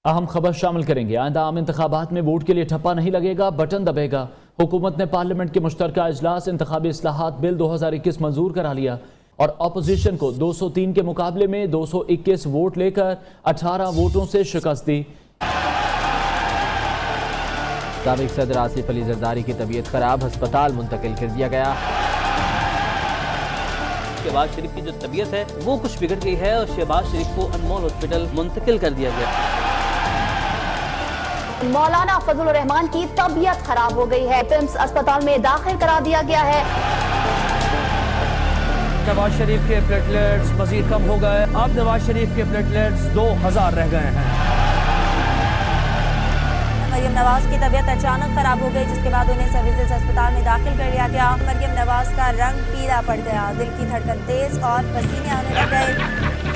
अहम खबर शामिल करेंगे। आइंदा आम इंतखाबात में वोट के लिए ठप्पा नहीं लगेगा, बटन दबेगा। हुकूमत ने पार्लियामेंट के मुश्तरका इजलास इंतखाबी इस्लाहात बिल 2021 मंजूर करा लिया और अपोजिशन को 203 के मुकाबले में 221 वोट लेकर 18 वोटों से शिकस्त दी। साबिक सदर आसिफ अली जरदारी की तबीयत खराब, अस्पताल मुंतकिल कर दिया गया। शहबाज शरीफ की जो तबीयत है वो कुछ बिगड़ गई है और शहबाज शरीफ को अनमोल हॉस्पिटल मुंतकिल कर दिया गया। मौलाना फजलुर रहमान की तबीयत खराब हो गई है, पिम्स अस्पताल में दाखिल करा दिया गया है। नवाज शरीफ के प्लेटलेट्स मजीद कम हो गए, अब नवाज शरीफ के प्लेटलेट्स 2000 रह गए हैं। मरियम नवाज की तबीयत अचानक खराब हो गई, जिसके बाद उन्हें सर्विसेज अस्पताल में दाखिल कर लिया गया। मरियम नवाज का रंग पीला पड़ गया, दिल की धड़कन तेज और पसीने आने लग गए।